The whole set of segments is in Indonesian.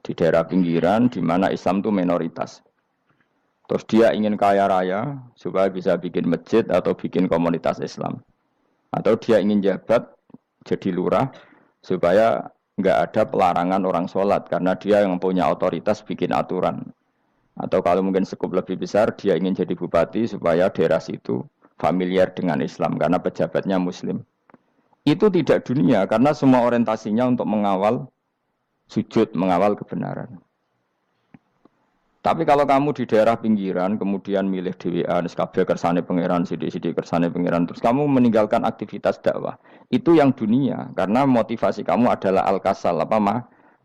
di daerah pinggiran di mana Islam itu minoritas. Terus dia ingin kaya raya supaya bisa bikin masjid atau bikin komunitas Islam. Atau dia ingin jabat jadi lurah supaya nggak ada pelarangan orang sholat karena dia yang punya otoritas bikin aturan. Atau kalau mungkin skup lebih besar dia ingin jadi bupati supaya daerah situ familiar dengan Islam karena pejabatnya Muslim. Itu tidak dunia karena semua orientasinya untuk mengawal sujud, mengawal kebenaran. Tapi kalau kamu di daerah pinggiran, kemudian milih DWA, kabeh kersane pangeran, sidik-sidik kersane pangeran, terus kamu meninggalkan aktivitas dakwah, itu yang dunia, karena motivasi kamu adalah al-kasal,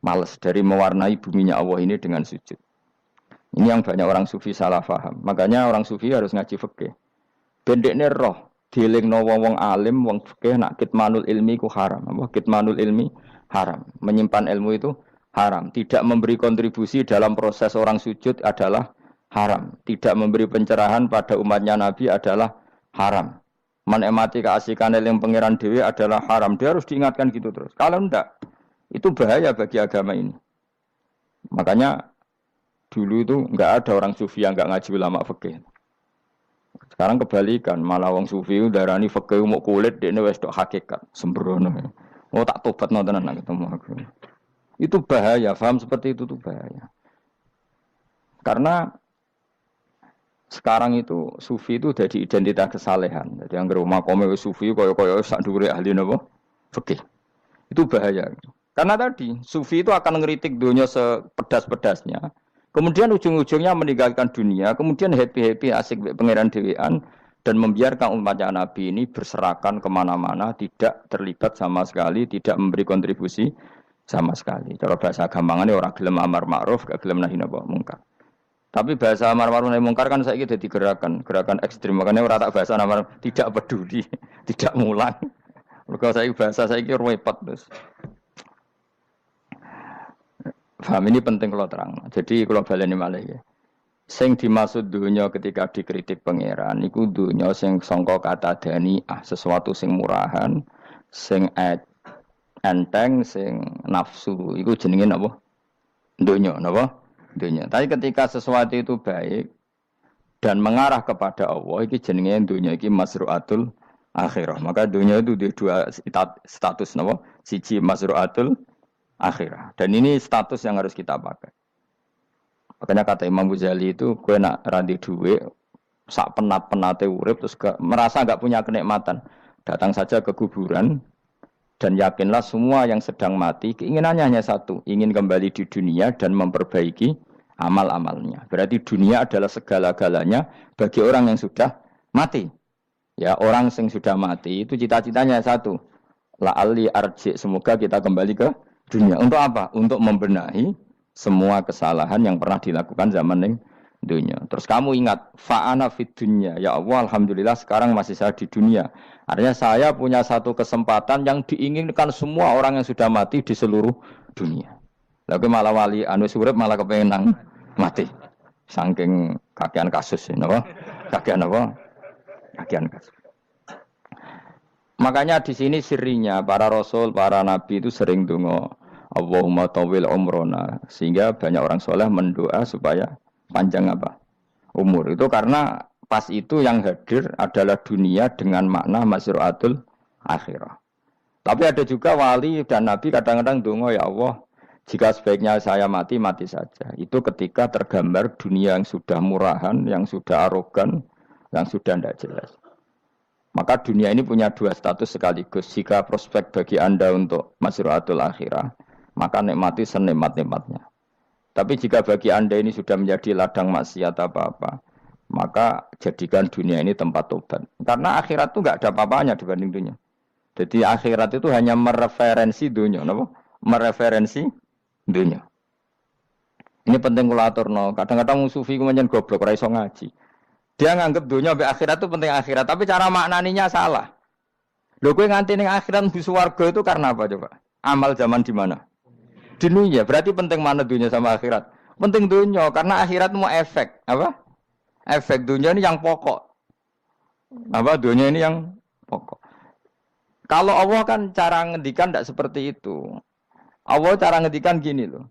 males dari mewarnai buminya Allah ini dengan sujud. Ini yang banyak orang sufi salah paham. Makanya orang sufi harus ngaji fikih. Bendekne roh, dielingno wong alim, wong fikih nak kitmanul ilmi ku haram. Apa kitmanul ilmi haram. Menyimpan ilmu itu haram. Tidak memberi kontribusi dalam proses orang sujud adalah haram. Tidak memberi pencerahan pada umatnya Nabi adalah haram. Menikmati keasikan eling pangeran dewi adalah haram. Dia harus diingatkan gitu terus. Kalau enggak, itu bahaya bagi agama ini. Makanya dulu itu enggak ada orang sufi yang enggak ngaji ulama fikih. Sekarang kebalikan, malah wong sufi darani fikih mau kulit dekne wis tok hakikat, sembrono. Oh tak tobat tenan nang ketemu aku. Itu bahaya, paham seperti itu tuh bahaya. Karena sekarang itu sufi itu jadi identitas kesalehan. Jadi yang rumah kome sufi koyo-koyo sak dhuwure ahli napa? Fikih. Itu bahaya. Karena tadi sufi itu akan ngeritik dunia sepedas-pedasnya. Kemudian ujung-ujungnya meninggalkan dunia, kemudian happy-happy asik pangeran dewean dan membiarkan umatnya Nabi ini berserakan kemana-mana, tidak terlibat sama sekali, tidak memberi kontribusi sama sekali. Cara bahasa gampangannya orang gelem amar ma'ruf, gak gelem nahi mungkar. Tapi bahasa amar ma'ruf nahi mungkar kan saiki dadi gerakan ekstrem. Makanya ora tak bahasa amar tidak peduli, tidak mulang. Mergo saiki bahasa saiki repot terus. Paham ini penting kalau terang. Jadi kalau baleni malih ya. Sing dimaksud dunya ketika dikritik pangeran iku dunya sing sangka kata dani'ah, sesuatu sing murahan, sing enteng, sing nafsu. Iku jenenge napa? Dunya, napa? Dunya. Tapi ketika sesuatu itu baik dan mengarah kepada Allah, iki jenenge dunya iki masru'atul akhirah. Maka dunya itu di dua status napa? Siji masru'atul akhirah. Dan ini status yang harus kita pakai. Makanya kata Imam Ghazali itu, gue nak randi duwe, sak penat-penate urip, terus merasa enggak punya kenikmatan. Datang saja ke kuburan, dan yakinlah semua yang sedang mati, keinginannya hanya satu, ingin kembali di dunia dan memperbaiki amal-amalnya. Berarti dunia adalah segala-galanya bagi orang yang sudah mati. Ya, orang yang sudah mati itu cita-citanya satu. La'alli arji, semoga kita kembali ke dunia. Untuk apa? Untuk membenahi semua kesalahan yang pernah dilakukan zaman yang dunia. Terus kamu ingat, fa'ana fid dunya. Ya Allah, alhamdulillah sekarang masih saya di dunia. Artinya saya punya satu kesempatan yang diinginkan semua orang yang sudah mati di seluruh dunia. Lalu malah wali anu urip malah kepengen mati. Saking kakean kasus ini, apa? Kakean apa? Kakean kasus. Makanya di sini sirinya para rasul, para nabi itu sering donga Allahumma tawil umrona, sehingga banyak orang soleh mendoa supaya panjang apa? Umur. Itu karena pas itu yang hadir adalah dunia dengan makna masru'atul akhirah. Tapi ada juga wali dan nabi kadang-kadang donga, ya Allah, jika sebaiknya saya mati, mati saja. Itu ketika tergambar dunia yang sudah murahan, yang sudah arogan, yang sudah tidak jelas. Maka dunia ini punya dua status sekaligus. Jika prospek bagi Anda untuk masru'atul akhirah, maka nikmati senikmat-nikmatnya. Tapi jika bagi Anda ini sudah menjadi ladang maksiat apa-apa, maka jadikan dunia ini tempat tobat. Karena akhirat itu enggak ada apa-apanya dibanding dunia. Jadi akhirat itu hanya mereferensi dunia, mereferensi dunia. Ini penting kula aturno. Kadang-kadang sufi ku menyen goblok ora iso ngaji. Dia nganggep dunia sampai akhirat itu penting akhirat, tapi cara maknaninya salah. Lho kowe nganti ning akhirat mlebu swarga itu karena apa coba? Amal zaman di mana? Di dunia. Berarti penting mana dunia sama akhirat? Penting dunia karena akhirat mau efek, apa? Efek dunia ini yang pokok. Apa dunia ini yang pokok. Kalau Allah kan cara ngendikan tidak seperti itu. Allah cara ngendikan gini loh.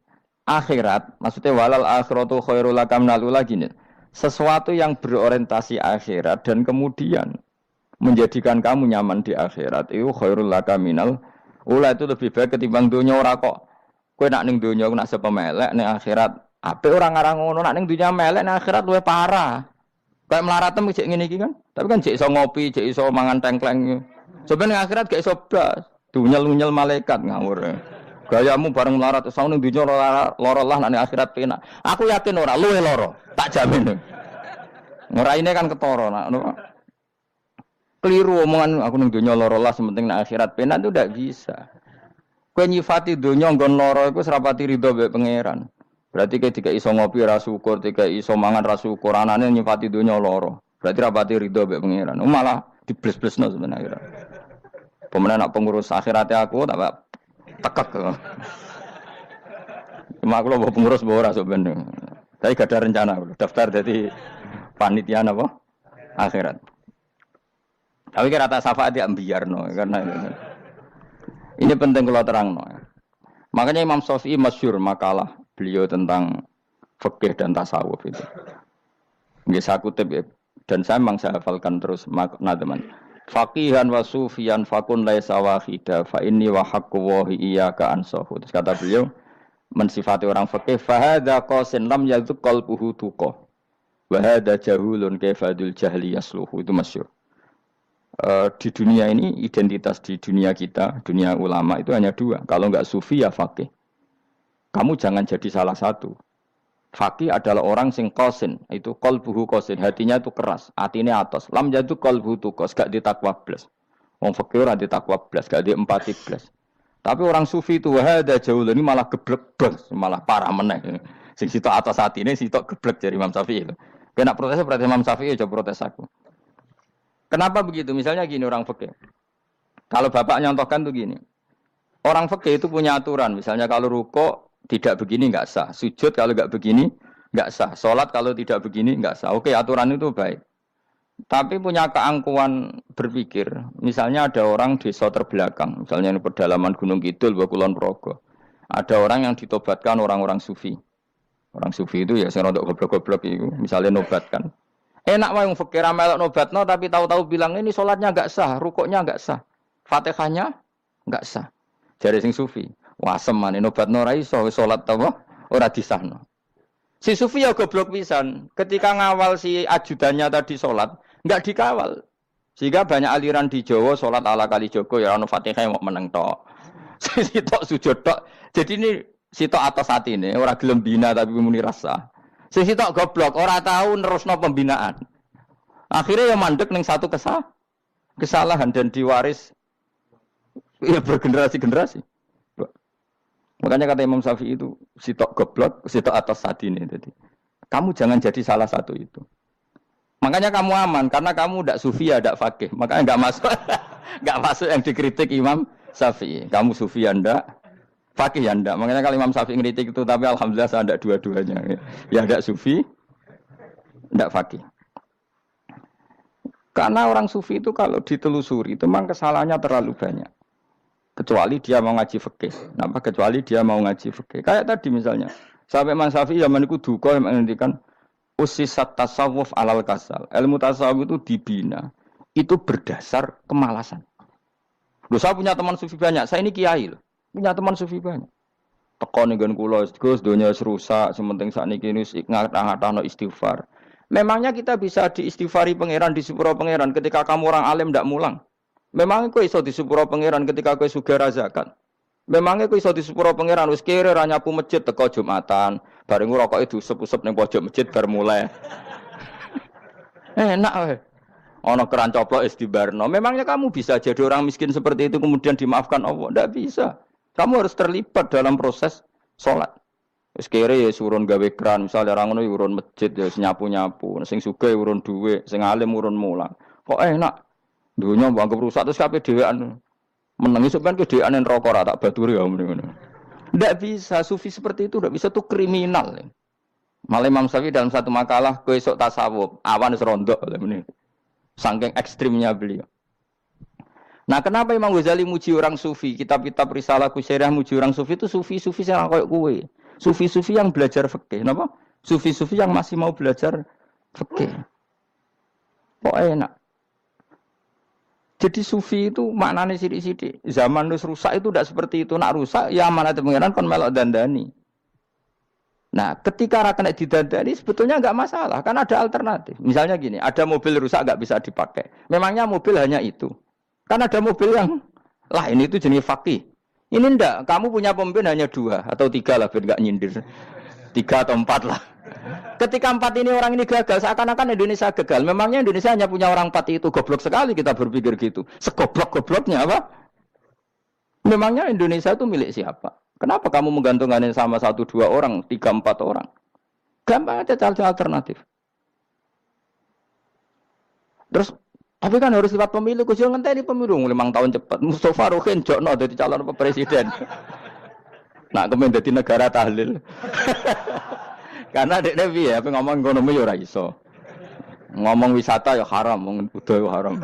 akhirat, maksudnya walal akhiratu khairul laka minal ula gini. Sesuatu yang berorientasi akhirat dan kemudian menjadikan kamu nyaman di akhirat itu khairul laka minal ula, itu lebih baik ketimbang dunya. Ora kok kowe nak ning dunya nak sepemelek ning akhirat apik ora ngarang ngono, nak ning dunya melek ning akhirat luwih parah. Kayak mlaratem cek ngene iki kan. Tapi kan cek iso ngopi, cek iso mangan tengkleng. Coba ning akhirat gak iso blas. Dunyel-nyel malaikat ngawur. Gayamu bareng melarat iso ning dunya lara lah ning akhirat penak. Aku yakin ora luwih lara, tak jamin. Ngeraine kan ketara nak keliru omongan aku ning dunya lara lah sementing ning akhirat penak itu ndak bisa. Kowe nyifati dunya nggon lara iku serapati ridho mbek pangeran. Berarti ketika iso ngopi ra syukur, ketika iso mangan ra syukur, anane nyifati dunya lara. Berarti rapati ridho mbek pangeran. Malah dibles-blesno sebenarnya. Pemenang nak pengurus akhiratnya aku tak tekek. Cuma aku lho pengurus ora sebenarnya. Tapi gak ada rencana daftar jadi panitia apa? Akhirat. Tapi kira tak syafaat ya ambiarno karena ini penting kalau terangno. Makanya Imam Syafi'i masyhur makalah beliau tentang fikih dan tasawuf itu. Nggih saya kutip ya, dan saya memang saya hafalkan terus makna teman. Faqihan wa sufiyan fakun laisa wahida fa inni wa haqqu wa iyyaka ansahu. Terus kata beliau mensifati orang fikih fa hadza qasin lam yazuk qalbuhu tuqa. Wa hadza jahulun kaifadul jahli yasluhu. Itu masyhur. Di dunia ini identitas di dunia kita, dunia ulama itu hanya dua. Kalau enggak sufi ya faqih. Kamu jangan jadi salah satu. Faqih adalah orang sing qasin, itu qalbuhu qasin, hatinya itu keras, atine atos. Lam jadu qalbuhu tuqas, gak ditakwa blas. Wong faqih ora ditakwa blas, gak di empati blas. Tapi orang sufi itu wahada jauh ini malah geblek blas, malah parah meneh. Sing sitok atos atine sitok geblek dari Imam Syafi'i itu. Kena protes berarti Imam Syafi'i aja protes aku. Kenapa begitu? Misalnya gini orang faqih. Kalau bapak nyontohkan tuh gini. Orang faqih itu punya aturan, misalnya kalau ruko tidak begini enggak sah, sujud kalau enggak begini enggak sah, sholat kalau tidak begini enggak sah. Oke, aturan itu baik. Tapi punya keangkuhan berpikir, misalnya ada orang desa terbelakang, misalnya di pedalaman Gunung Kidul, Kulon Progo. Ada orang yang ditobatkan orang-orang sufi. Orang sufi itu ya sing rodok goblok-goblok itu, misalnya nobatkan. Enak wae wong fikir melok nobatno tapi tahu-tahu bilang ini sholatnya enggak sah, rukuknya enggak sah, Fatihahnya enggak sah. Jare sing sufi. Wah semane nobatno ora iso salat ta ora disahno. Si sufi ya goblok pisan. Ketika ngawal si ajudannya tadi salat, enggak dikawal. Sehingga banyak aliran di Jawa salat ala Kalijogo ya ono Fatihah mau meneng tok. Sitok sujud tok. Jadi ini sitok atas atine ora gelem bina tapi muni rasa. Sitok goblok ora tahu nerusno pembinaan. Akhirnya ya mandek ning satu kesalahan dan diwaris ya bergenerasi-generasi. Makanya kata Imam Syafi'i itu sitok goblok, sitok atas sadine. Jadi kamu jangan jadi salah satu itu. Makanya kamu aman karena kamu tidak sufi ya tidak fakih. Makanya enggak masuk enggak masuk yang dikritik Imam Syafi'i. Kamu sufi ya ndak, fakih ya ndak. Makanya kalau Imam Syafi'i ngeritik itu tapi alhamdulillah saya ndak dua-duanya. Ya ndak sufi, ndak fakih. Karena orang sufi itu kalau ditelusuri itu memang kesalahannya terlalu banyak. Kecuali dia mau ngaji fikih. Kenapa? Kecuali dia mau ngaji fikih. Kayak tadi misalnya, sampai Imam Syafi'i zaman itu duka yang menghentikan usisat tasawuf alal kasal. Ilmu tasawuf itu dibina. Itu berdasar kemalasan. Loh, saya punya teman sufi banyak. Saya ini kiai loh. Punya teman sufi banyak. Tekon dengan kula, Gus, dunia rusak, sementing sakniki ngatah-ngatahno istighfar. Memangnya kita bisa diistighfari pangeran di sepuro pangeran ketika kamu orang alim ndak mulang? Memangnya kau iso di sepuro pangeran ketika kau sugih zakat? Memangnya kau iso di sepuro pangeran wis kere ra nyapu masjid teko Jumatan, bareng ngrokok itu usep-usep ning pojok masjid bar mulai. Enak wae. Ana keran coplok istibarno. Memangnya kamu bisa jadi orang miskin seperti itu kemudian dimaafkan Allah? Ndak bisa. Kamu harus terlibat dalam proses salat. Wis kere ya urun gawe keran, misale ra ngono ya urun masjid ya nyapu-nyapu, sing sugih urun dhuwit, sing alim urun mulang. Kok enak? Dunia anggap rusak terus kabeh dhewean menengi sampean kedean neraka ora tak baturi ya ngono. Ndak bisa, sufi seperti itu ndak bisa, tuh kriminal. Malah Imam Syafi'i dalam satu makalah kowe esuk tasawuf, awan wis rondok ngene. Saking ekstrimnya beliau. Nah, kenapa Imam Ghazali muji orang sufi? Kitab-kitab Risalah Kusyariah muji orang sufi itu sufi-sufi sing koyo kowe. Sufi-sufi yang belajar fikih, napa? Sufi-sufi yang masih mau belajar fikih. Kok enak. Jadi sufi itu maknanya sidik-sidik. Zaman wis rusak itu tidak seperti itu. Nak rusak ya amanat pengiran kon melok dandani. Nah, ketika ra kena didandani sebetulnya enggak masalah, kan ada alternatif. Misalnya gini, ada mobil rusak enggak bisa dipakai. Memangnya mobil hanya itu. Kan ada mobil yang lain itu jenis fakih. Ini enggak, kamu punya pemimpin hanya 2 atau 3 lah biar enggak nyindir. 3 atau 4 lah. Ketika 4 ini orang ini gagal, seakan-akan Indonesia gagal. Memangnya Indonesia hanya punya orang 4 itu, goblok sekali kita berpikir gitu. Segoblok-gobloknya apa? Memangnya Indonesia itu milik siapa? Kenapa kamu menggantungkan sama 1-2 orang, 3-4 orang? Gampang aja cari alternatif. Terus, tapi kan harus lewat pemilu. Kusyo ngenteni pemilu 5 tahun cepat. Mustafa Rohin jokno jadi calon presiden. Nah, kemudian jadi negara tahlil. Karena dek Nabi ya, ngomong ekonomi ya ora iso. Ngomong wisata ya haram, ngomong budaya ya haram.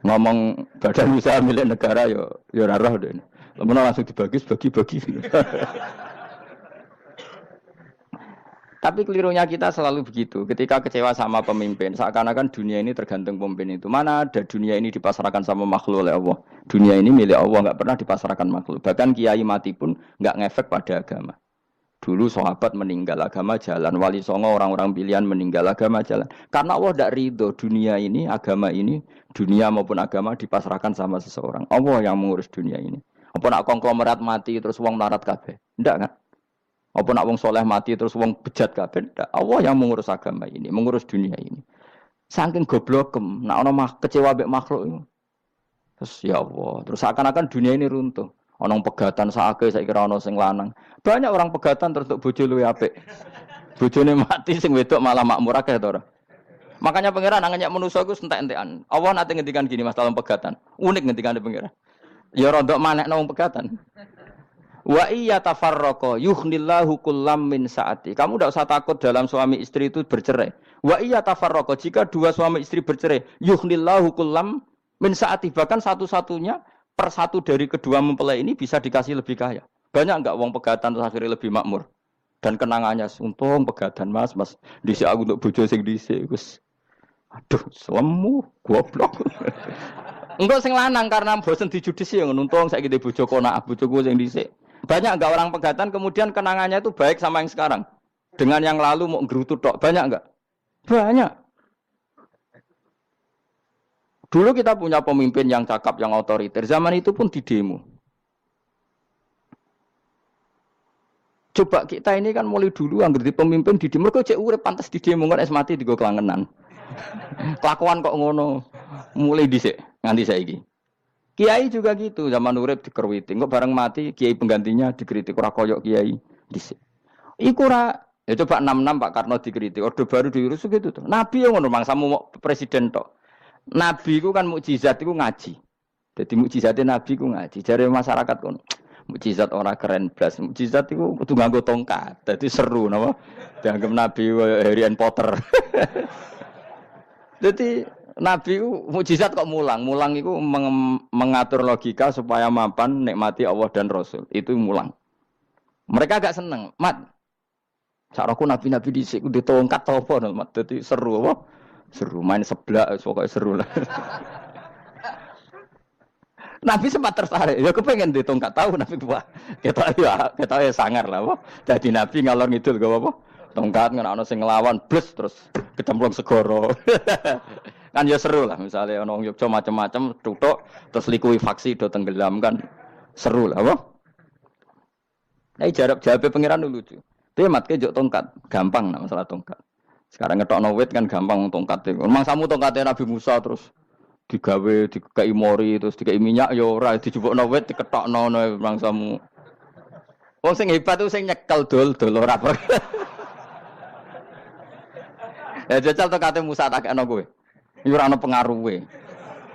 Ngomong badan usaha milik negara ya ora roh dek. Lamun langsung dibagi. Tapi kelirunya kita selalu begitu. Ketika kecewa sama pemimpin, seakan-akan dunia ini tergantung pemimpin itu. Mana ada dunia ini dipasrahkan sama makhluk oleh Allah. Dunia ini milik Allah, enggak pernah dipasrahkan makhluk. Bahkan kiai mati pun enggak ngefek pada agama. Dulu sahabat meninggal agama jalan, wali songo orang-orang pilihan meninggal agama jalan. Karena Allah tidak ridho dunia ini, agama ini, dunia maupun agama dipasrahkan sama seseorang. Allah yang mengurus dunia ini. Apa nak konglomerat mati terus wong larat kabeh? Tidak kan? Apa nak wong soleh mati terus wong bejat kabeh? Tidak. Allah yang mengurus agama ini, mengurus dunia ini. Saking goblokem, nak ono kecewa mek makhluk itu. Terus ya Allah, terus seakan-akan dunia ini runtuh. Ono pegatan saake saiki ora ono sing lanang. Banyak orang pegatan terus untuk bojo luwe apik. Bojone mati sing wedok malah makmur akeh to ora. Makanya pangeran nanya manusa iku entek-entekan. Allah nate ngendikan gini Mas dalam pegatan. Unik ngendikane pangeran. Ya rodok manekno wong pegatan. Wa iya tafarraqa yuhnillahu kullam min saati. Kamu tidak usah takut dalam suami istri itu bercerai. Wa iya tafarraqa jika 2 suami istri bercerai, yuhnillahu kullam min saati, bahkan satu-satunya per 1 dari kedua mempelai ini bisa dikasih lebih kaya. Banyak enggak wong pegatan terus akhirnya lebih makmur. Dan kenangannya untung pegatan Mas dhisik aku untuk bojo sing dhisik wis. Aduh, selemu goblok. Engko sing lanang karena bosen dijudisi yang untung saiki di bojo konak bojoku sing dhisik. Banyak enggak orang pegatan kemudian kenangannya itu baik sama yang sekarang. Dengan yang lalu mau nggerutu tok, banyak enggak? Banyak. Dulu kita punya pemimpin yang cakap, yang otoriter. Zaman itu pun di demo. Coba kita ini kan mulai dulu yang ngerti pemimpin di demo. Mereka cek urip pantas di demo kan es mati digo kelangenan. Kelakuan kok ngono. Mulai dhisik nganti saiki. Kiai juga gitu, zaman urip dikerwiti. Kok bareng mati kiai penggantinya dikritik ora koyok kiai dhisik. Iku ora ya coba 66 Pak Karno dikritik. Orde baru diurus gitu tuh. Nabi yang ngono mangsamu presiden tok. Nabi ku kan mukjizat iku ngaji. Jadi mukjizatnya Nabi ku ngaji. Jare masyarakat kon mukjizat ora keren blas. Mukjizat iku kudu nganggo tongkat. Dadi seru napa? Dianggap Nabi Harry Potter. Jadi Nabi ku mukjizat kok mulang. Mulang iku mengatur logika supaya mapan nikmati Allah dan Rasul. Itu mulang. Mereka agak seneng. Mat. Saraku nabi-nabi dhisik kudu tongkat apa Mat. Dadi seru apa? Seru main seblak, pokoknya seru lah. Nabi sempat tertarik, ya kepengen di tongkat tahu Nabi tua. Kita ya sangar lah, wah. Jadi Nabi ngalor ngidul gak apa? Tongkat nggak ono sing ngelawan, blus terus kecemplung segoro. Kan ya seru lah, misalnya ono Yogyo macam-macam, tutuk terus likuifaksi do tenggelam kan seru lah, wah. Nah, jawab pangeran lucu. Dia matke jok tongkat, gampang nah masalah tongkat. Sekarang ngetokno wit kan gampang tongkat itu. Memang samu tongkatnya Nabi Musa terus digawe dikei mori terus dikei minyak ya ora dijupukno wit diketokno memang samu. Wong sing hebat itu sing nyekel dol ora apa. Ya jajal tongkate Musa tak kena kowe. Iki ora ono pengaruhe.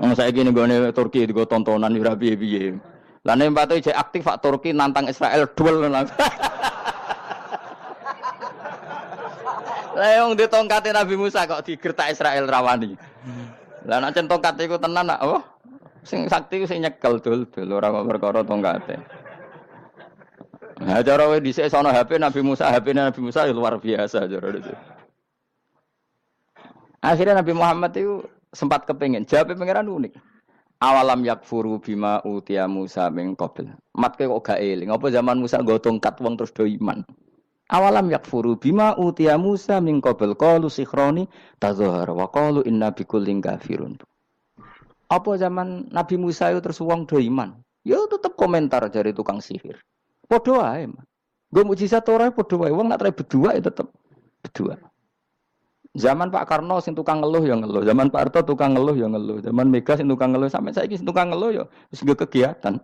Wong saiki ning gone Turki digo tontonan ora piye-piye. Lah nek mbate jek aktif Pak Turki nantang Israel duel langsung. Lah wong di tongkate Nabi Musa kok digertak Israel rawani. Lah nek tongkat iku tenan nak oh sing sakti sing nyekel dul ora perkara tongkate. Nah, cara kowe dhisik sono HP Nabi Musa, HP-ne Nabi Musa ya luar biasa cara itu. Akhirnya Nabi Muhammad itu sempat kepengin jawab pangeran unik. Awalam yakfuru bima utiya Musa min qabl. Mat kok gak eling, apa zaman Musa nggo tongkat wong terus do iman. Awalam yakfuru bima utiya Musa min qabl qalu sikhroni tazahara wa qalu inna bikullin kafirun. Apa zaman Nabi Musa itu terus wong do iman? Ya tetep komentar dari tukang sihir. Padha wae. Nggo mukjizat ora padha wae wong nak berdua ya tetep berdua. Zaman Pak Karno sing tukang ngeluh ya ngeluh, zaman Pak Harto tukang ngeluh ya ngeluh, zaman Mega sing tukang ngeluh sampai saiki sing tukang ngeluh ya wis nggo kegiatan.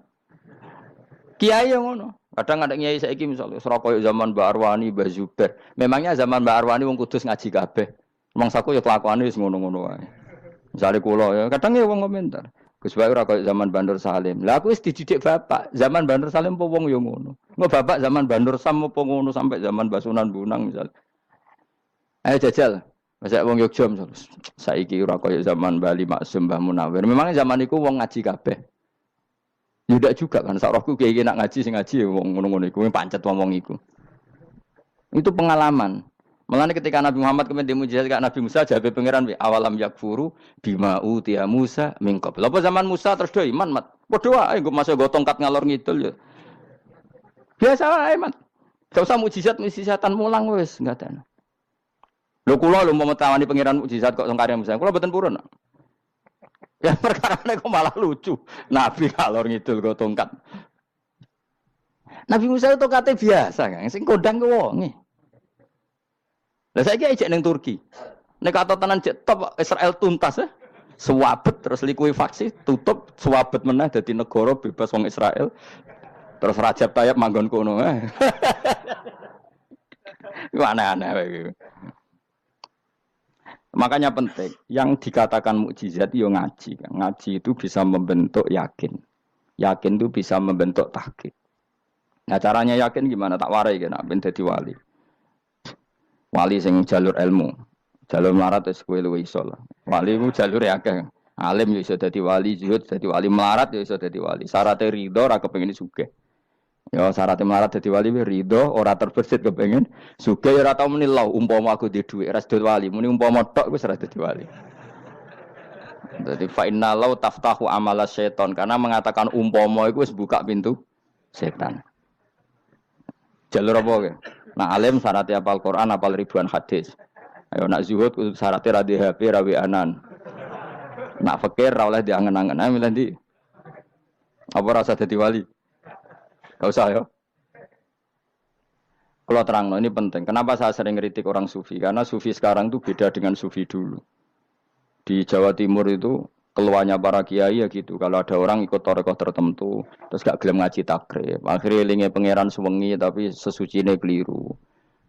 Kiai yang ngono. Kadang ada kiai saiki misalnya Surabaya zaman Mbak Arwani, Mbak Zubair. Memangnya zaman Mbak Arwani wong kudus ngaji kabeh. Mangsaku ya kelakuane wis ngono-ngono wae. Misale kula ya kadang ya wong komentar. Gus Bae ora koyo zaman Bandur Salim. Lah aku wis dididik bapak, zaman Bandur Salim apa wong ya ngono. Engko bapak zaman Bandur Sam apa ngono sampai zaman Basunan Bunang misal. Ayo jajal. Masa wong Yogya saiki ora koyo zaman Bali Maksum Mbah Munawir. Memangnya zaman iku wong ngaji kabeh. Ya ndak juga kan sak rohku kiai nak ngaji sing ngaji wong ngono-ngono iku pancet wong iku. Itu pengalaman. Mulane ketika Nabi Muhammad kemudian dimujizat ke Nabi Musa jabe pangeran awalam yakfuru bima utiya Musa min qabl. Apa zaman Musa terus do iman mat. Padha wae nggo masuk go tongkat ngalor ngidul ya. Biasa wae mat. Gak usah mujizat-mujizatan mulang wis enggak ada. Lho kula lho mau tawani pangeran mukjizat kok sing karya Musa. Kula mboten purun. Ya perkarane kok malah lucu. Nabi kalor ngidul go tongkat. Nabi Musa itu kate biasa kan, sing kondang ku wonge. Lah saiki ejek ning Turki. Nek kata tenan jek top Israel tuntas ya. Suwabet terus likuifaksi, tutup suwabet meneh dadi negara bebas wong Israel. Terus Rajab Tayyip manggon kono. Iku aneh-aneh iki. Makanya penting, yang dikatakan mukjizat itu ngaji. Ngaji itu bisa membentuk yakin. Yakin itu bisa membentuk tahqiq. Nah caranya yakin gimana? Tak warai kan, ben dadi wali. Wali sing jalur ilmu. Jalur melarat wis kowe luwih iso lah. Wali ku jalure akeh. Alim yo iso dadi wali, zuhud dadi wali, melarat yo iso dadi wali. Syaratnya ridho ora kepengin sugih. Ya syaratnya melarat dadi wali ridho ora terbersit kepengin sugih ora tau muni lho umpama aku di dhuwit ora dadi wali, muni umpama tok wis ora dadi wali. Dadi fa inna law taftahu amala syaiton karena mengatakan umpama iku wis buka pintu setan. Jalur apa ke? Nak alim syaratnya hafal Quran, hafal ribuan hadis. Ayo nak zuhud syaratnya ra di HP, ra anan. Nak fakir ra oleh diangen-angen. Ayo milih ndi? Apa rasa dadi wali? Gak usah ya. Kalau terang, ini penting. Kenapa saya sering kritik orang sufi? Karena sufi sekarang itu beda dengan sufi dulu. Di Jawa Timur itu keluarnya para kiai ya gitu. Kalau ada orang ikut torekoh tertentu, terus gak gelem ngaji takrib. Akhirnya linge pangeran suwengi tapi sesucine keliru.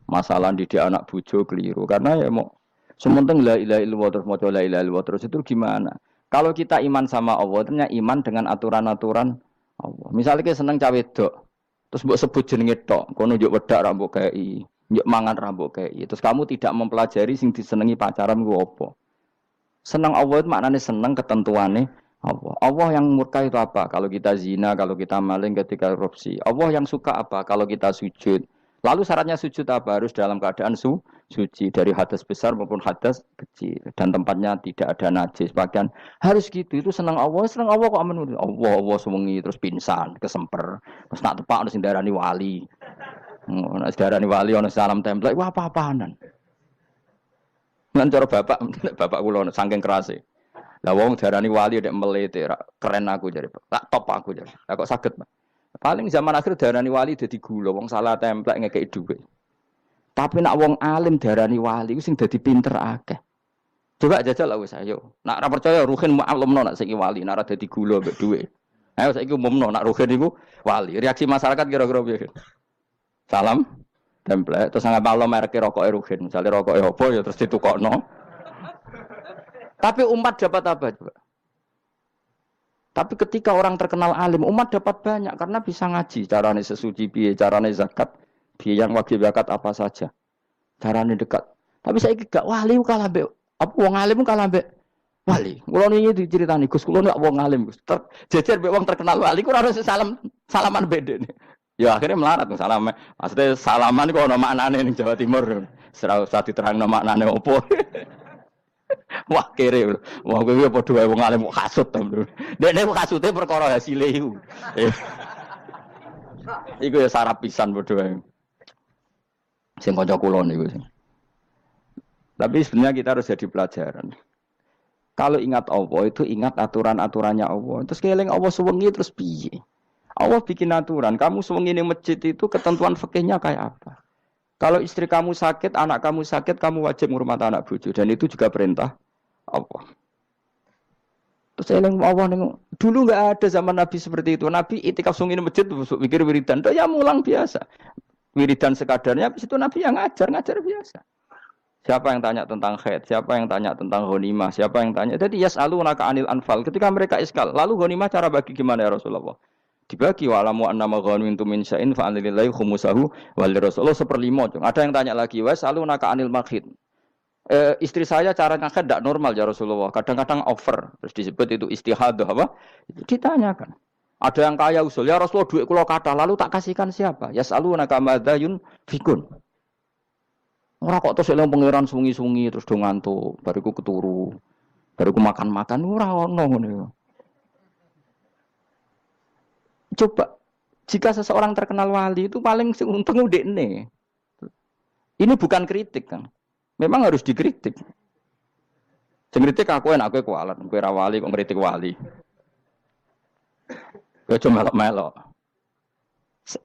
Masalah didik anak bojo keliru. Karena ya mau sementing la ilaha illallah terus maca la ilaha illallah terus itu gimana? Kalau kita iman sama Allah, ternyata iman dengan aturan-aturan Allah. Misalnya kita seneng cawe dok, terus mbok sebut jenenge tok, kono njuk wedak ra mbok kei, njuk mangan ra mbok kei. Terus kamu tidak mempelajari sing disenengi pacaran ku apa? Seneng Allah itu maknanya seneng ketentuannya Allah. Allah yang murka itu apa? Kalau kita zina, kalau kita maling, ketika korupsi. Allah yang suka apa? Kalau kita sujud. Lalu syaratnya sujud apa? Harus dalam keadaan suci dari hadas besar maupun hadas kecil dan tempatnya tidak ada najis. Bahkan harus gitu. Itu senang Allah kok aman. Allah sewengi terus pingsan, kesemper. Terus nak tepak harus darani wali. Nak darani wali ana salam template. Wah apa-apaanan. Nang cara bapak kula saking kerase. Lah wong darani wali nek melete keren aku jare. Tak top aku jare. Lah kok saged, Pak? Paling zaman akhir darani wali dadi gula, wong salah templek ngekeki dhuwit. Tapi nak wong alim darani wali ku sing dadi pinter akeh. Coba jajal lah wis ayo. Nak ora percaya Ruhin mu'allimno nak saiki wali, nak ora dadi gula mbek dhuwit. Ayo saiki umumno nak Ruhin iku wali. Reaksi masyarakat kira-kira piye? Salam templek terus ngapalno merek rokoke Ruhin. Misale rokoke opo ya terus ditukokno. Tapi umat dapat apa coba? Tapi ketika orang terkenal alim, umat dapat banyak karena bisa ngaji. Carane sesuci piye, carane zakat, piye yang wajib zakat apa saja. Carane dekat. Tapi saya gak wali kalah mbek apa wong alim kalah mbek wali. Kula niki diceritani Gus, kula nek wong alim Gus. Jejer mbek wong terkenal wali kula harus salaman bedene. Ya akhirnya melarat salam. Maksudnya salaman kok ono maknane ning Jawa Timur. Ora usah diterangno maknane opo. Wah kere. Wah kowe padha wae wong alim kok kasut to. Dekne kok kasute perkara hasile iku. Iku ya sarap pisan padha wae. Sing kanca kula niku. Tapi sebenarnya kita harus jadi pelajaran. Kalau ingat Allah itu ingat aturan-aturannya Allah. Terus keling Allah suwengi terus piye? Allah bikin aturan. Kamu suwengi di masjid itu ketentuan fikihnya kayak apa? Kalau istri kamu sakit, anak kamu sakit, kamu wajib ngurmat anak bojo dan itu juga perintah Allah. Terus keling Allah nengok. Dulu nggak ada zaman Nabi seperti itu. Nabi itikaf suwengi di masjid pikir wiridan. Ya mulang biasa. Wiridan sekadarnya. Habis itu Nabi yang ngajar biasa. Siapa yang tanya tentang haid, siapa yang tanya tentang ghanimah, siapa yang tanya. Jadi yas'alunaka 'anil anfal. Ketika mereka iskal, lalu ghanimah cara bagi gimana ya Rasulullah? Dibagi wa'lamu annama ghanimtum min syai'in fa lillahi khumusahu wa lirrasul. Seperlima. Ada yang tanya lagi, yas'alunaka 'anil makhid. Istri saya cara haid tidak normal ya Rasulullah. Kadang-kadang over. Terus disebut itu istihadah apa? Itu ditanyakan. Ada yang kaya usul, ya Rasulullah duit kula kathah, lalu tak kasihkan siapa? Yas'alunaka madza yunfikun. Ora kok terus eling pangeran sungi-sungi terus do ngantuk, bariku keturu. Bariku makan-makan ora ono ngono. Coba jika seseorang terkenal wali itu paling untung udekne. Ini bukan kritik, Kang. Memang harus dikritik. Sing kritik aku enak kowe kualat, kowe ra wali kok ngritik wali. Kowe cuma melok-melok.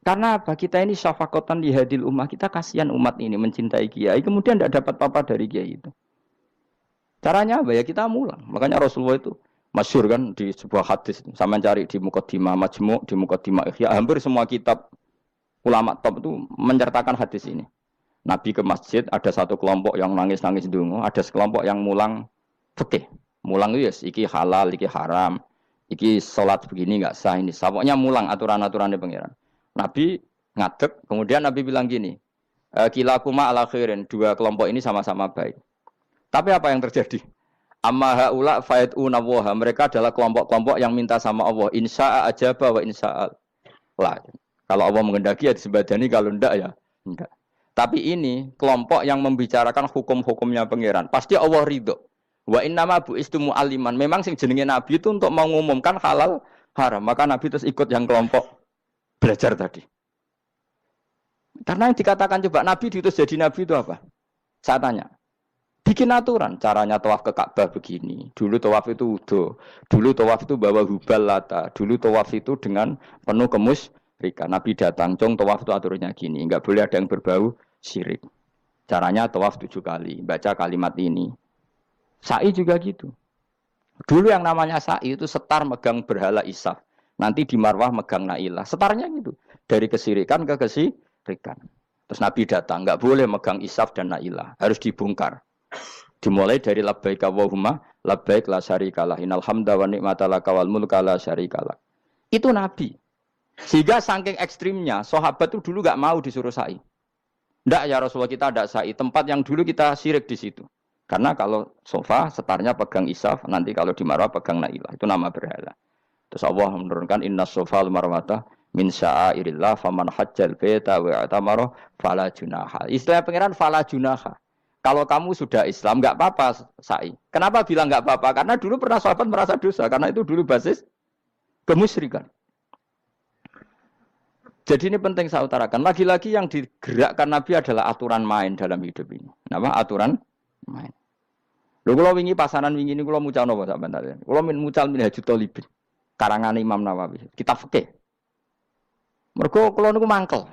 Karena apa? Kita ini syafaqatan li hadil ummah, kita kasihan umat ini mencintai kiai, kemudian tidak dapat apa-apa dari kiai itu. Caranya apa ya? Kita mulang. Makanya Rasulullah itu masyhur kan di sebuah hadis. Sama cari di Muqaddimah Majmu', di Muqaddimah Ihya, hampir semua kitab ulama top itu menceritakan hadis ini. Nabi ke masjid, ada satu kelompok yang nangis-nangis dungo, ada sekelompok yang mulang fikih. Mulang itu yes, iki halal, iki haram, iki salat begini enggak sah ini. Pokoknya mulang aturan-aturannya pangeran. Nabi ngadeg, kemudian Nabi bilang gini, kilakuma ala khairin, dua kelompok ini sama-sama baik. Tapi apa yang terjadi? Amma haula fa'iduna waha, mereka adalah kelompok-kelompok yang minta sama Allah, insya'a ajaba wa insya'al. Lah, kalau Allah mengendaki ya disebadani, kalau enggak ya enggak. Tapi ini kelompok yang membicarakan hukum-hukumnya pangeran, pasti Allah ridho. Wa innama bu'istu mu'alliman, memang sing jenenge Nabi itu untuk mengumumkan halal haram, maka Nabi terus ikut yang kelompok belajar tadi. Karena yang dikatakan coba Nabi diutus jadi Nabi itu apa? Saya tanya. Bikin aturan. Caranya tawaf ke Ka'bah begini. Dulu tawaf itu wudu. Dulu tawaf itu bawa hubal lata. Dulu tawaf itu dengan penuh kemusyrikan. Nabi datang. Cong tawaf itu aturannya gini. Enggak boleh ada yang berbau syirik. Caranya tawaf 7 kali. Baca kalimat ini. Sa'i juga gitu. Dulu yang namanya sa'i itu setar megang berhala Isaf. Nanti di Marwah megang Nailah. Setarnya gitu. Dari kesirikan ke kesirikan. Terus Nabi datang. Enggak boleh megang Isaf dan Nailah. Harus dibongkar. Dimulai dari labbaik Allahumma labbaik la syarikalah. Innal hamda wa ni'mata laka wal mulka la syarikalah. Itu Nabi. Sehingga saking ekstrimnya, sahabat itu dulu enggak mau disuruh sa'i. Enggak ya Rasulullah, kita ada sa'i. Tempat yang dulu kita syirik di situ. Karena kalau sofa setarnya pegang Isaf, nanti kalau di Marwah pegang Nailah. Itu nama berhala. Terus Allah menurunkan inna sofal marwata min sya'airillah faman hajjal baita wa atamara fala junaha. Istilah pangeran fala junaha. Kalau kamu sudah Islam enggak apa-apa sa'i. Kenapa bilang enggak apa-apa? Karena dulu pernah sahabat merasa dosa, karena itu dulu basis kemusyrikan. Jadi ini penting saya utarakan. Lagi-lagi yang digerakkan Nabi adalah aturan main dalam hidup ini. Apa? Aturan main. Lho kula wingi pasanan wingi niku kula mucal napa sampean tadi. Kula mucal Minhajut Thalibin. Karangan Imam Nawawi. Kitab fikih. Mergo kula niku mangkel.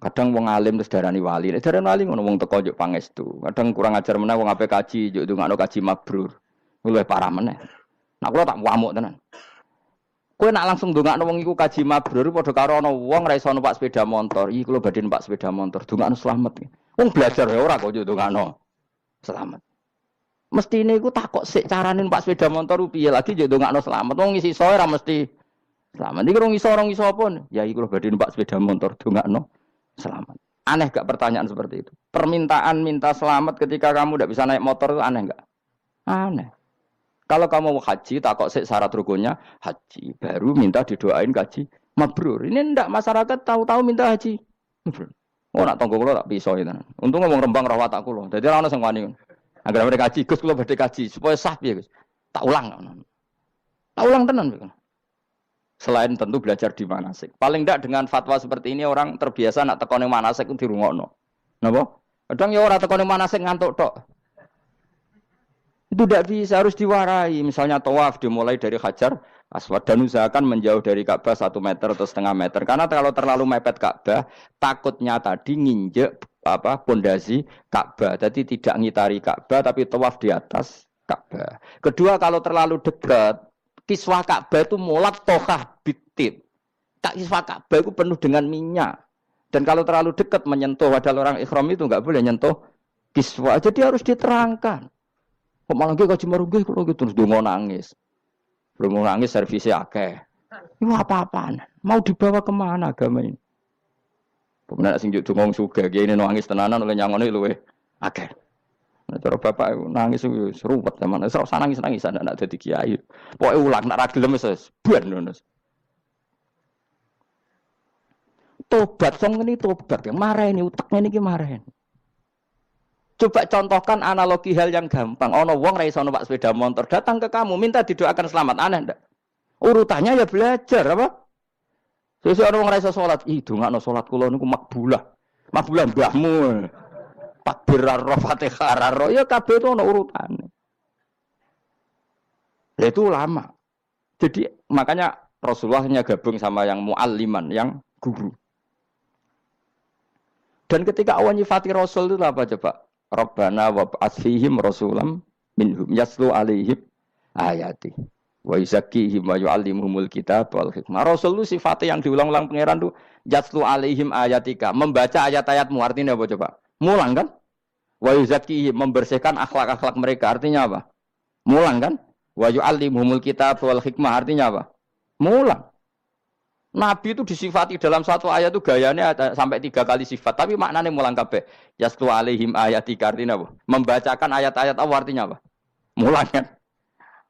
Kadang wong alim terus darani wali. Nek darani wali ngono wong teko njuk pangestu. Kadang kurang ajar meneh wong ape kaji njuk ndongakno kaji mabrur. Luwih parah meneh. Nah kula tak ngamuk tenan. Kowe nak langsung ndongakno wong iku kaji mabrur padha karo ana wong ra iso numpak sepeda motor. Iki kula badhe numpak sepeda motor. Ndongakno slamet. Wong belajar ya ora kok njuk ndongakno selamat. Mesti ini aku takut sih carane numpak sepeda motor piye lagi njuk ndongakno selamat. Wong isi soe ra mesti selamat. Iki rong iso pun. Ya iku lho badhe numpak sepeda motor ndongakno selamat. Aneh gak pertanyaan seperti itu? Permintaan minta selamat ketika kamu tidak bisa naik motor itu aneh gak? Aneh. Kalau kamu mau haji, takut sih syarat rukunnya haji. Baru minta didoain haji Mabrur. Ini ndak masyarakat tahu-tahu minta haji. Mabrur. Oh nak tonggo kula tak piso itu. Untung ngomong Rembang rawat tak kula. Dadi ora ono sing wani. Agar mereka kaji, Gus kula badhe kaji supaya sah piye Gus. Tak ulang. Tak ulang tenan Gus. Selain tentu belajar di manasik. Paling ndak dengan fatwa seperti ini orang terbiasa nak tekone manasik ku dirungokno. Napa? Kadang ya ora tekone manasik ngantuk tok. Itu tidak bisa, harus diwarai. Misalnya tawaf dimulai dari Hajar Aswad dan usahakan menjauh dari Ka'bah 1 meter atau setengah meter. Karena kalau terlalu mepet Ka'bah, takutnya tadi nginjek pondasi Ka'bah. Jadi tidak ngitari Ka'bah tapi tawaf di atas Ka'bah. Kedua, kalau terlalu dekat, kiswah Ka'bah itu mulat tohah bitit. Kiswah Ka'bah itu penuh dengan minyak. Dan kalau terlalu dekat menyentuh, padahal orang ikhram itu enggak boleh nyentuh kiswah. Jadi harus diterangkan. Kok malah nggih kaji marungge kok gitu terus dongo nangis. Belum nangis servisnya akeh. Itu apa-apaan? Mau dibawa kemana agama ini? Kemudian sing juk dongo sugih ini nangis tenanan oleh nyangone luweh akeh. Nah, cara bapak nangis wis ruwet zaman. Wis ora nangis-nangis anak dadi kiai. Pokoke ulang nek ra gelem wis ben ngono. Tobat song ini tobat yang marah ini uteknya ini marah. Coba contohkan analogi hal yang gampang. Ono wong ra iso numpak sepeda motor datang ke kamu minta didoakan selamat, aneh ndak? Urutannya ya belajar apa? Sesuk ono wong ra iso salat, ih dongakno salat kula niku makbulah. Makbulah mbahmu. Takbir ar Fatihah ar ya kabeh itu ono urutane. Ya itu lama. Jadi makanya Rasulullah hanya gabung sama yang mualliman, yang guru. Dan ketika awan nyifati Rasul itu apa coba? Rabbana wa ba'athihim rasulam minhum yaslu alaihim ayati wa yuzakkihim wa yu'allimuhumul kitab wal hikmah. Rasul itu sifatnya yang diulang-ulang pangeran itu yaslu alaihim ayatika, membaca ayat-ayatmu, artinya apa coba? Mulang kan? Wa yuzakkihim, membersihkan akhlak-akhlak mereka, artinya apa? Mulang kan? Wa yu'allimuhumul kitab wal hikmah, artinya apa? Mulang. Nabi itu disifati dalam satu ayat itu gayanya ada sampai 3 kali sifat, tapi maknanya mulang kabeh. Yaslu alaihim ayatika, artinya apa? Membacakan ayat-ayat Allah, artinya apa? Mulang kan?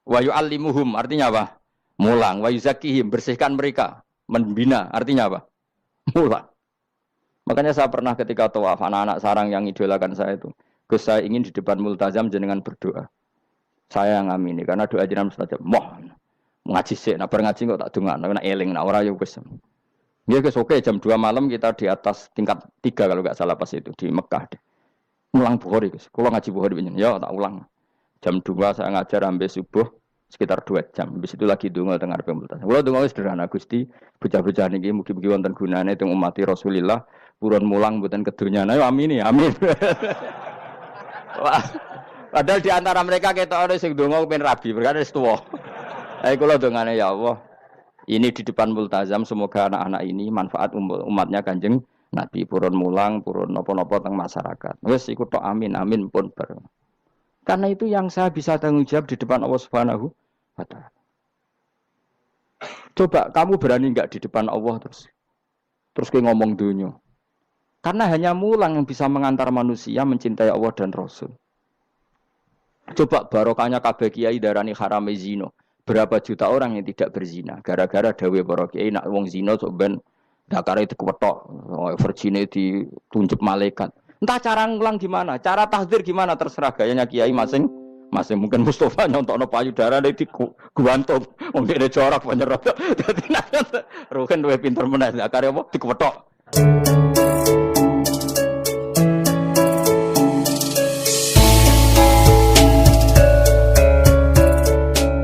Wa yu'allimuhum, artinya apa? Mulang. Wa yuzakkihim, bersihkan mereka, membina, artinya apa? Mulang. Makanya saya pernah ketika tawaf, anak-anak sarang yang idolakan saya itu, Gus saya ingin di depan multazam jenengan berdoa. Saya yang ngamini karena doa jenengan mustajab. Ngaji sih, nah ngaji kok tak dongakno, nak eling, nak ora ya wis. Ya guys, oke jam 2 malam kita di atas tingkat 3 kalau enggak salah pas itu di Mekah. Mulang Bukhari guys. Kalau ngaji Bukhari pinjen, ya tak ulang. Jam 2 saya ngajar sampai subuh sekitar 2 jam. Habis itu lagi donga tengah pemultasan. Kula donga wis sederhana Gusti, bocah-bocah niki mugi-mugi wonten gunane teng umat Rasulillah, purun mulang mboten kedunyane. Ayo amin ya, amin. Wah. Padahal di antara mereka ketokane sing donga pengen rabi, berkane wis tuwa. Ayo kula dongane ya Allah. Ini di depan multazam semoga anak-anak ini manfaat umatnya Kanjeng Nabi, purun mulang, purun napa-napa teng masyarakat. Wis iku tok amin amin pun bar. Karena itu yang saya bisa tanggung jawab di depan Allah Subhanahu wa taala. Coba kamu berani enggak di depan Allah terus kayak ngomong dunia. Karena hanya mulang yang bisa mengantar manusia mencintai Allah dan Rasul. Coba barokahnya kabeh kiai darani harame zina. Berapa juta orang yang tidak berzina gara-gara dawe para kiai nak wong zina sok ben dakare dikwetok, virgine ditunjuk malaikat. Entah cara ngulang gimana, cara tahdzir gimana terserah gayanya kiai masing-masing. Mungkin Mustafa nyontokno payudara di guantung, wong dhekne jorok penyerot. Dadi nek roken duwe pinter meneh dakare apa dikwetok.